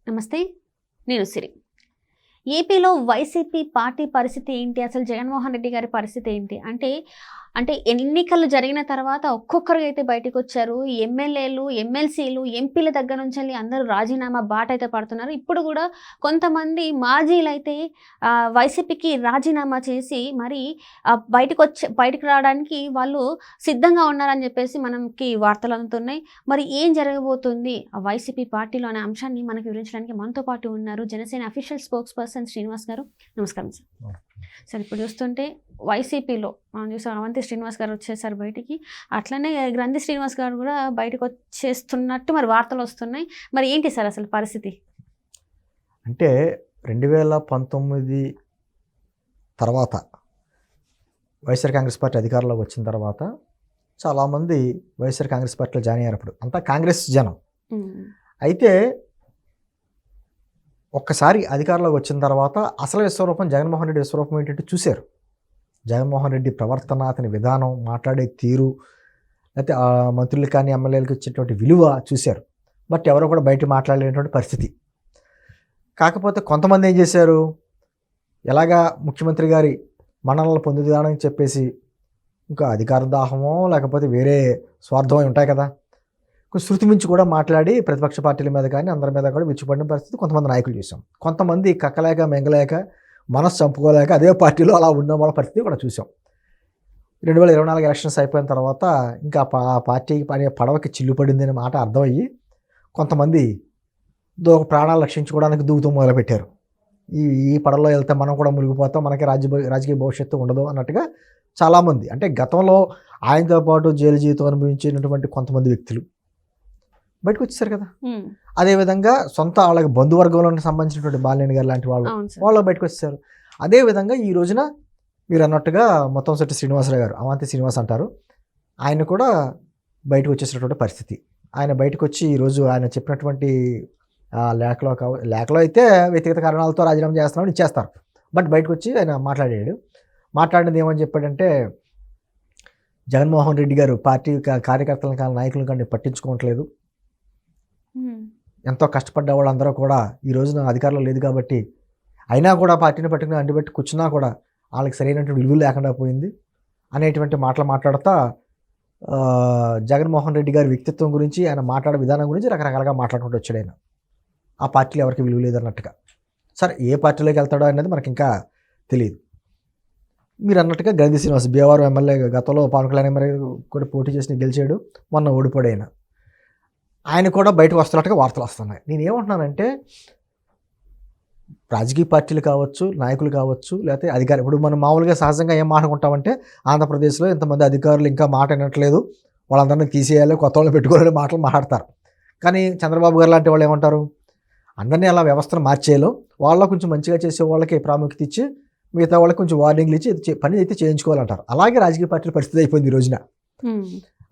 నమస్తే. నేను సిరి. ఏపీలో వైసీపీ పార్టీ పరిస్థితి ఏంటి? అసలు జగన్మోహన్ రెడ్డి గారి పరిస్థితి ఏంటి? అంటే ఎన్నికలు జరిగిన తర్వాత ఒక్కొక్కరుగా అయితే బయటకొచ్చారు. ఎమ్మెల్యేలు, ఎమ్మెల్సీలు, ఎంపీల దగ్గర నుంచెల్లి అందరూ రాజీనామా బాటైతే పడుతున్నారు. ఇప్పుడు గూడా కొంతమంది మాజీలైతే వైసీపీకి రాజీనామా చేసి మరి బయటకు రావడానికి వాళ్ళు సిద్ధంగా ఉన్నారని జెప్పేసి మనకి వార్తలు అందుతున్నాయి. మరి ఏం జరగబోతుంది ఆ వైసీపీ పార్టీలో అనే అంశాన్ని మనకు వివరించడానికి మనతో పాటు ఉన్నారు Janasena official spokes person Srinivas గారు. నమస్కారం సార్. సార్, ఇప్పుడు చూస్తుంటే వైసీపీలో మనం చూసాం అవంతి శ్రీనివాస్ గారు వచ్చేసారు బయటికి. అట్లనే గ్రంథి శ్రీనివాస్ గారు కూడా బయటకు వచ్చేస్తున్నట్టు మరి వార్తలు వస్తున్నాయి. మరి ఏంటి సార్ అసలు పరిస్థితి? అంటే 2019 తర్వాత వైఎస్ఆర్ కాంగ్రెస్ పార్టీ అధికారంలోకి వచ్చిన తర్వాత చాలామంది వైఎస్ఆర్ కాంగ్రెస్ పార్టీలో జాయిన్ అయ్యారు. అప్పుడు అంతా కాంగ్రెస్ జనం. అయితే ఒక్కసారి అధికారంలోకి వచ్చిన తర్వాత అసలు విశ్వరూపం జగన్మోహన్ రెడ్డి విశ్వరూపం ఏంటంటే చూశారు. జగన్మోహన్ రెడ్డి ప్రవర్తన, అతని విధానం, మాట్లాడే తీరు, లేకపోతే మంత్రులు కానీ ఎమ్మెల్యేలకు ఇచ్చేటువంటి విలువ చూశారు. బట్ ఎవరో కూడా బయట మాట్లాడలేనటువంటి పరిస్థితి. కాకపోతే కొంతమంది ఏం చేశారు, ఎలాగా ముఖ్యమంత్రి గారి మన్ననలు పొందుదానని చెప్పేసి ఇంకా అధికార దాహమో లేకపోతే వేరే స్వార్థమో ఉంటాయి కదా, శృతి మించి కూడా మాట్లాడి ప్రతిపక్ష పార్టీల మీద కానీ అందరి మీద కూడా విచ్చుపడిన పరిస్థితి కొంతమంది నాయకులు చూసాం. కొంతమంది కక్కలేక మెంగలేక మనసు చంపుకోలేక అదే పార్టీలో అలా ఉన్న వాళ్ళ పరిస్థితి కూడా చూసాం. 2024 ఎలక్షన్స్ అయిపోయిన తర్వాత ఇంకా పార్టీకి పడవకి చిల్లు పడింది అనే మాట అర్థమయ్యి కొంతమంది ప్రాణాలు రక్షించుకోవడానికి దూకుతూ మొదలుపెట్టారు. ఈ పడవలో వెళ్తే మనం కూడా మునిగిపోతాం, మనకి రాజకీయ భవిష్యత్తు ఉండదు అన్నట్టుగా చాలామంది, అంటే గతంలో ఆయనతో పాటు జైలు జీవితం అనుభవించినటువంటి కొంతమంది వ్యక్తులు బయటకు వచ్చేసారు కదా. అదేవిధంగా సొంత వాళ్ళకి బంధువర్గంలో సంబంధించినటువంటి బాలినేని గారు లాంటి వాళ్ళు బయటకు వచ్చేసారు. అదేవిధంగా ఈ రోజున మీరు అన్నట్టుగా మొత్తంశెట్టి శ్రీనివాసరావు గారు, అవంతి శ్రీనివాస్ అంటారు, ఆయన కూడా బయటకు వచ్చేసినటువంటి పరిస్థితి. ఆయన బయటకు వచ్చి ఈరోజు ఆయన చెప్పినటువంటి లేఖలో అయితే వ్యక్తిగత కారణాలతో రాజీనామా చేస్తున్నామని ఇచ్చేస్తారు. బట్ బయటకు వచ్చి ఆయన మాట్లాడినది ఏమని చెప్పాడంటే, జగన్మోహన్ రెడ్డి గారు పార్టీ కార్యకర్తలను కానీ నాయకులను కానీ పట్టించుకోవట్లేదు. ఎంతో కష్టపడ్డ వాళ్ళందరూ కూడా ఈ రోజున అధికారంలో లేదు కాబట్టి అయినా కూడా పార్టీని పట్టుకుని అంటిపెట్టి కూర్చున్నా కూడా వాళ్ళకి సరైనటువంటి విలువ లేకుండా పోయింది అనేటువంటి మాటలు మాట్లాడుతూ జగన్మోహన్ రెడ్డి గారి వ్యక్తిత్వం గురించి, ఆయన మాట్లాడే విధానం గురించి రకరకాలుగా మాట్లాడుకుంటూ వచ్చాడు. ఆయన ఆ పార్టీలో ఎవరికి విలువ లేదన్నట్టుగా. సరే, ఏ పార్టీలోకి వెళ్తాడో అనేది మనకి ఇంకా తెలియదు. మీరు అన్నట్టుగా గ్రంథి శ్రీనివాస్ భీమవరం ఎమ్మెల్యే గతంలో పవన్ కళ్యాణ్ ఎమ్మెల్యే కూడా పోటీ చేసి గెలిచాడు, మొన్న ఓడిపోయాడు. ఆయన కూడా బయటకు వస్తున్నట్టుగా వార్తలు వస్తున్నాయి. నేనేమంటున్నానంటే, రాజకీయ పార్టీలు కావచ్చు, నాయకులు కావచ్చు, లేకపోతే అధికారులు, ఇప్పుడు మనం మామూలుగా సహజంగా ఏం మాట్లాడుకుంటామంటే, ఆంధ్రప్రదేశ్లో ఇంతమంది అధికారులు ఇంకా మాట వినట్లేదు, వాళ్ళందరినీ తీసేయాలి, కొత్త వాళ్ళని పెట్టుకోవాలని మాటలు మాట్లాడతారు. కానీ చంద్రబాబు గారు లాంటి వాళ్ళు ఏమంటారు, అందరినీ అలా వ్యవస్థను మార్చేయాలి, వాళ్ళ కొంచెం మంచిగా చేసే వాళ్ళకి ప్రాముఖ్యత ఇచ్చి మిగతా వాళ్ళకి కొంచెం వార్నింగ్లు ఇచ్చి పని అయితే చేయించుకోవాలంటారు. అలాగే రాజకీయ పార్టీల పరిస్థితి అయిపోయింది ఈ రోజున.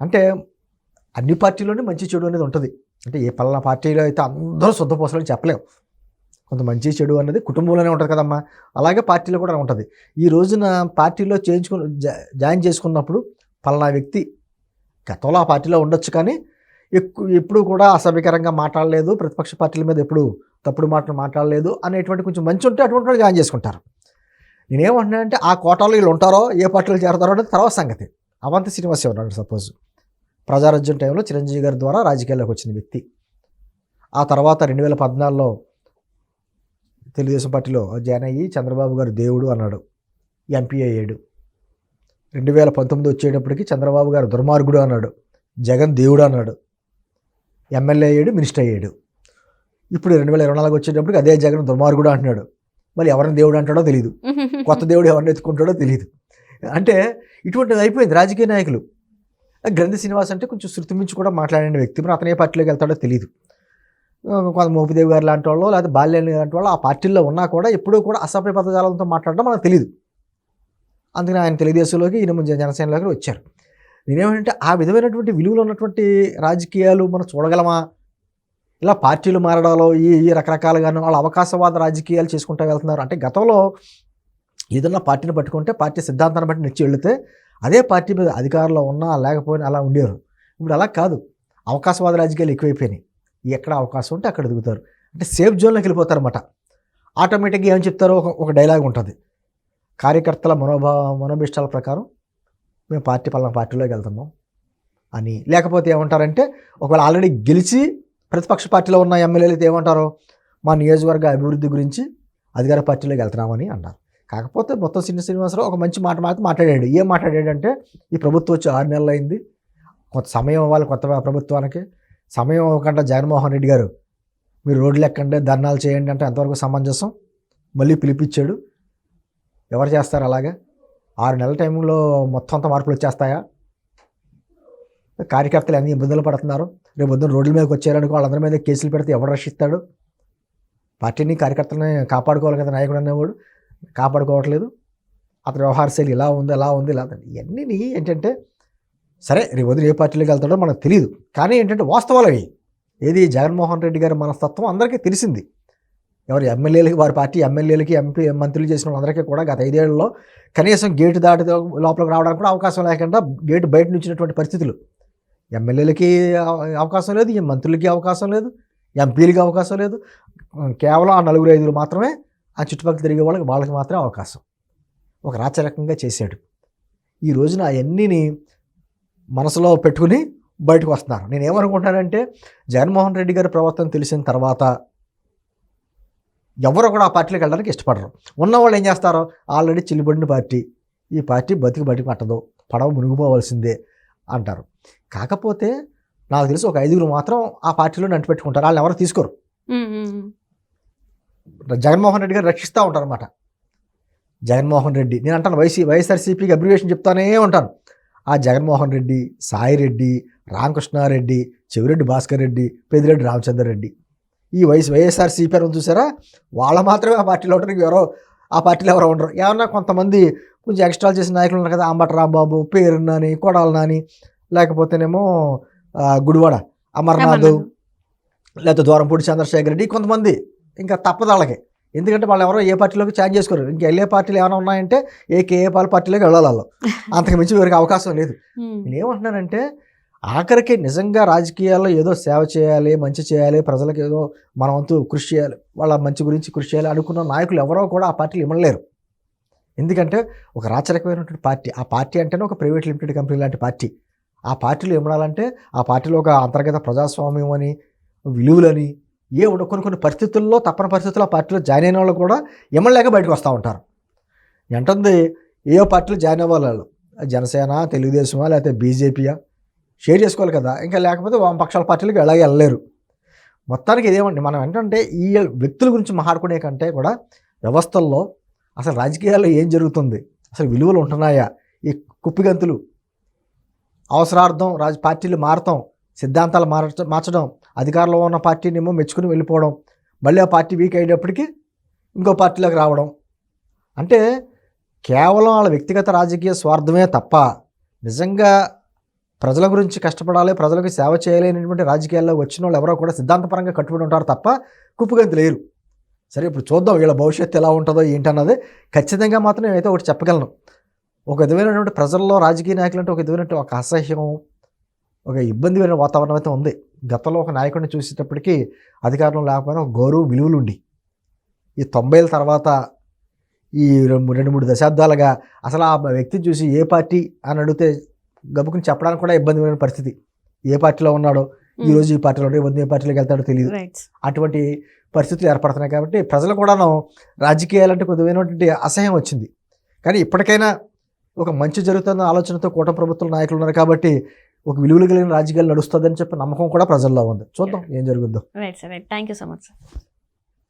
అంటే అన్ని పార్టీలోనే మంచి చెడు అనేది ఉంటుంది. అంటే ఏ పలానా పార్టీలో అయితే అందరూ శుద్ధపోసలని చెప్పలేము. కొంత మంచి చెడు అనేది కుటుంబంలోనే ఉంటుంది కదమ్మా, అలాగే పార్టీలో కూడా ఉంటుంది. ఈ రోజున పార్టీలో జాయిన్ చేసుకున్నప్పుడు పలానా వ్యక్తి గతంలో ఆ పార్టీలో ఉండొచ్చు, కానీ ఎప్పుడు కూడా అసభ్యకరంగా మాట్లాడలేదు, ప్రతిపక్ష పార్టీల మీద ఎప్పుడు తప్పుడు మాటలు మాట్లాడలేదు అనేటువంటి కొంచెం మంచి ఉంటే అటువంటి వాళ్ళు జాయిన్ చేసుకుంటారు. నేనేమంటున్నానంటే, ఆ కోటాలో వీళ్ళు ఉంటారో ఏ పార్టీలో చేరతారో అనేది తర్వాత సంగతి. అవంతి శ్రీనివాస్ ఉన్నాడు, సపోజ్ ప్రజారాజ్యం టైంలో చిరంజీవి గారి ద్వారా రాజకీయాల్లోకి వచ్చిన వ్యక్తి. ఆ తర్వాత 2014లో తెలుగుదేశం పార్టీలో జాయిన్ అయ్యి చంద్రబాబు గారు దేవుడు అన్నాడు, ఎంపీ అయ్యాడు. 2019 వచ్చేటప్పటికి చంద్రబాబు గారు దుర్మార్గుడు అన్నాడు, జగన్ దేవుడు అన్నాడు, ఎమ్మెల్యే అయ్యాడు, మినిస్టర్ అయ్యాడు. ఇప్పుడు 2024 వచ్చేటప్పటికి అదే జగన్ దుర్మార్గుడు అంటున్నాడు. మళ్ళీ ఎవరిని దేవుడు అంటాడో తెలియదు, కొత్త దేవుడు ఎవరిని ఎత్తుకుంటాడో తెలియదు. అంటే ఇటువంటిది అయిపోయింది రాజకీయ నాయకులు. గ్రంథి శ్రీనివాస్ అంటే కొంచెం శృతి మించి కూడా మాట్లాడిన వ్యక్తి, మరి అతనే పార్టీలోకి వెళ్తాడో తెలియదు. కొంత మోపిదేవి గారు లాంటి వాళ్ళు, లేకపోతే బాల్యాన్ని లాంటి వాళ్ళు ఆ పార్టీల్లో ఉన్నా కూడా ఎప్పుడూ కూడా అసభ్య పదజాలంతో మాట్లాడడం మనకు తెలియదు. అందుకని ఆయన తెలుగుదేశంలోకి, ఈయన జనసేనలోకి వచ్చారు. నేనేమంటే, ఆ విధమైనటువంటి విలువలు ఉన్నటువంటి రాజకీయాలు మనం చూడగలమా? ఇలా పార్టీలు మారడాలో ఈ రకరకాలుగాను వాళ్ళు అవకాశవాద రాజకీయాలు చేసుకుంటూ వెళ్తున్నారు. అంటే గతంలో ఏదన్నా పార్టీని పట్టుకుంటే పార్టీ సిద్ధాంతాన్ని బట్టి నచ్చి వెళితే అదే పార్టీ మీద అధికారంలో ఉన్నా లేకపోయినా అలా ఉండేవారు. ఇప్పుడు అలా కాదు, అవకాశవాద రాజకీయాలు ఎక్కువైపోయినాయి. ఎక్కడ అవకాశం ఉంటే అక్కడ దిగుతారు. అంటే సేఫ్ జోన్లోకి వెళ్ళిపోతారన్నమాట. ఆటోమేటిక్గా ఏం చెప్తారో ఒక డైలాగ్ ఉంటుంది, కార్యకర్తల మనోభిష్టాల ప్రకారం మేము పలానా పార్టీలోకి వెళ్తున్నాం అని. లేకపోతే ఏమంటారంటే ఒకవేళ ఆల్రెడీ గెలిచి ప్రతిపక్ష పార్టీలో ఉన్న ఎమ్మెల్యేలు ఏమంటారు, మా నియోజకవర్గ అభివృద్ధి గురించి అధికార పార్టీలోకి వెళ్తున్నామని అన్నారు. కాకపోతే మొత్తం శ్రీనివాసరావు ఒక మంచి మాట మాట్లాడాడు. ఏం మాట్లాడాడంటే, ఈ ప్రభుత్వం వచ్చి 6 నెలలు అయింది, కొంత సమయం ఇవ్వాలి కొత్త ప్రభుత్వానికి, సమయం ఇవ్వకుండా జగన్మోహన్ రెడ్డి గారు మీరు రోడ్లు ఎక్కండి ధర్నాలు చేయండి అంటే ఎంతవరకు సమంజసం. మళ్ళీ పిలిపించాడు. ఎవరు చేస్తారు అలాగా? 6 నెలల టైంలో మొత్తం అంతా మార్పులు వచ్చేస్తాయా? కార్యకర్తలు ఎన్ని ఇబ్బందులు పడుతున్నారు. రేపు పొద్దున్న రోడ్ల మీదకి వచ్చారనుకో, వాళ్ళందరి మీద కేసులు పెడితే ఎవరు రక్షిస్తాడు? పార్టీని కార్యకర్తలని కాపాడుకోవాలి కదా నాయకుడు అనేవాడు, కాపాడుకోవట్లేదు. అతని వ్యవహార శైలి ఇలా ఉంది ఇలా ఇవన్నీ ఏంటంటే, సరే రేపు వదిలి ఏ పార్టీలోకి వెళ్తాడో మనకు తెలియదు, కానీ ఏంటంటే వాస్తవాలు అవి. ఏది జగన్మోహన్ రెడ్డి గారి మనస్తత్వం అందరికీ తెలిసింది. ఎవరు ఎమ్మెల్యేలకి, వారి పార్టీ ఎమ్మెల్యేలకి, ఎంపీ మంత్రులు చేసిన వాళ్ళందరికీ కూడా గత 5 ఏళ్లలో కనీసం గేటు దాటి లోపలికి రావడానికి కూడా అవకాశం లేకుండా గేటు బయట నుంచినటువంటి పరిస్థితులు. ఎమ్మెల్యేలకి అవకాశం లేదు, ఈ మంత్రులకి అవకాశం లేదు, ఎంపీలకి అవకాశం లేదు. కేవలం ఆ 4-5 మాత్రమే ఆ చుట్టుపక్కల తిరిగే వాళ్ళకి మాత్రమే అవకాశం. ఒక రాచరకంగా చేశాడు. ఈ రోజున అవన్నీని మనసులో పెట్టుకుని బయటకు వస్తున్నారు. నేను ఏమనుకుంటానంటే, జగన్మోహన్ రెడ్డి గారి ప్రవర్తన తెలిసిన తర్వాత ఎవరు కూడా ఆ పార్టీలోకి వెళ్ళడానికి ఇష్టపడరు. ఉన్నవాళ్ళు ఏం చేస్తారో, ఆల్రెడీ చిల్లిపడిన పార్టీ, ఈ పార్టీ బతికి పట్టదు, పడవ మునిగిపోవాల్సిందే అంటారు. కాకపోతే నాకు తెలిసి ఒక 5 మాత్రం ఆ పార్టీలో నంటి పెట్టుకుంటారు. వాళ్ళని ఎవరు తీసుకోరు. జగన్మోహన్ రెడ్డి గారు రక్షిస్తూ ఉంటారు అన్నమాట. జగన్మోహన్ రెడ్డి, నేను అంటాను వైఎస్ఆర్సీపీకి అబ్రివేషన్ చెప్తానే ఉంటాను. ఆ జగన్మోహన్ రెడ్డి, సాయి రెడ్డి, రామకృష్ణారెడ్డి, చెవిరెడ్డి భాస్కర్ రెడ్డి, పెద్దిరెడ్డి రామచంద్ర రెడ్డి, ఈ వైఎస్ఆర్సీపీ అని చూసారా, వాళ్ళ మాత్రమే ఆ పార్టీలో ఉంటారు. ఎవరో ఆ పార్టీలో ఎవరో ఉండరు. ఏమన్నా కొంతమంది కొంచెం ఎక్స్ట్రాలు చేసిన నాయకులు ఉన్నారు కదా, అంబటి రాంబాబు, పేరు నాని, కొడాల నాని, లేకపోతేనేమో గుడివాడ అమర్నాథ్, లేకపోతే దూరంపూడి చంద్రశేఖర్ రెడ్డి, కొంతమంది ఇంకా తప్పదు వాళ్ళకి. ఎందుకంటే వాళ్ళు ఎవరో ఏ పార్టీలోకి ఛార్జ్ చేసుకోరు. ఇంకా వెళ్ళే పార్టీలు ఏమైనా ఉన్నాయంటే ఏ పార్టీలోకి వెళ్ళాలి వాళ్ళు, అంతకు మించి వీరికి అవకాశం లేదు. నేనేమంటున్నానంటే, ఆఖరికి నిజంగా రాజకీయాల్లో ఏదో సేవ చేయాలి, మంచి చేయాలి, ప్రజలకు ఏదో మన వంతు కృషి చేయాలి, వాళ్ళ మంచి గురించి కృషి చేయాలి అనుకున్న నాయకులు ఎవరో కూడా ఆ పార్టీలు ఇవ్వలేరు. ఎందుకంటే ఒక రాచరికమైనటువంటి పార్టీ, ఆ పార్టీ అంటేనే ఒక ప్రైవేట్ లిమిటెడ్ కంపెనీ లాంటి పార్టీ. ఆ పార్టీలో ఇవ్వాలంటే ఆ పార్టీలో ఒక అంతర్గత ప్రజాస్వామ్యం అని, విలువలని కొన్ని పరిస్థితుల్లో, తప్పని పరిస్థితుల్లో ఆ పార్టీలో జాయిన్ అయిన వాళ్ళు కూడా ఇమ్మలేక బయటకు వస్తూ ఉంటారు. ఎంటుంది ఏ పార్టీలో జాయిన్ అవ్వాలి, జనసేన, తెలుగుదేశమా, లేకపోతే బీజేపీయా, షేర్ చేసుకోవాలి కదా. ఇంకా లేకపోతే వామపక్షాల పార్టీలకు ఎలాగే వెళ్ళలేరు. మొత్తానికి ఇదేమండి, మనం ఏంటంటే ఈ వ్యక్తుల గురించి మాట్లాడుకునే కంటే కూడా వ్యవస్థల్లో అసలు రాజకీయాల్లో ఏం జరుగుతుంది, అసలు విలువలు ఉంటున్నాయా, ఈ కుప్పిగంతులు అవసరార్థం పార్టీలు మారటం, సిద్ధాంతాలు మార్చడం, అధికారంలో ఉన్న పార్టీని ఏమో మెచ్చుకుని వెళ్ళిపోవడం, మళ్ళీ ఆ పార్టీ వీక్ అయ్యేటప్పటికి ఇంకో పార్టీలోకి రావడం, అంటే కేవలం వాళ్ళ వ్యక్తిగత రాజకీయ స్వార్థమే తప్ప నిజంగా ప్రజల గురించి కష్టపడాలి, ప్రజలకు సేవ చేయాలి అనేటువంటి రాజకీయాల్లో వచ్చిన వాళ్ళు ఎవరో కూడా సిద్ధాంతపరంగా కట్టుబడి ఉంటారు తప్ప కుప్పుగంతి లేరు. సరే, ఇప్పుడు చూద్దాం వీళ్ళ భవిష్యత్తు ఎలా ఉంటుందో ఏంటన్నది. ఖచ్చితంగా మాత్రం నేనైతే ఒకటి చెప్పగలను, ఒక విధమైనటువంటి ప్రజల్లో రాజకీయ నాయకులు అంటే ఒక విధమైనటువంటి ఒక అసహ్యం, ఒక ఇబ్బందికరమైన వాతావరణం అయితే ఉంది. గతంలో ఒక నాయకుడిని చూసేటప్పటికీ అధికారంలో లేకపోయినా ఒక గౌరవ విలువలు ఉండి, ఈ 90ల తర్వాత ఈ 2-3 దశాబ్దాలుగా అసలు ఆ వ్యక్తిని చూసి ఏ పార్టీ అని అడిగితే గబుకుని చెప్పడానికి కూడా ఇబ్బందికరమైన పరిస్థితి. ఏ పార్టీలో ఉన్నాడో, ఈరోజు ఈ పార్టీలో ఉంటాడు, ఏ పార్టీలోకి వెళ్తాడో తెలియదు. అటువంటి పరిస్థితులు ఏర్పడుతున్నాయి. కాబట్టి ప్రజలు కూడాను రాజకీయాలంటే కొద్దిమైనటువంటి అసహ్యం వచ్చింది. కానీ ఇప్పటికైనా ఒక మంచి జరుగుతున్న ఆలోచనతో కూటమి ప్రభుత్వం నాయకులు ఉన్నారు కాబట్టి ఒక విలువలు కలిగిన రాజకీయాలు నడుస్తుందని చెప్పి నమ్మకం కూడా ప్రజల్లో ఉంది. చూద్దాం ఏం జరుగుద్దో. Right sir, right. Thank you so much sir.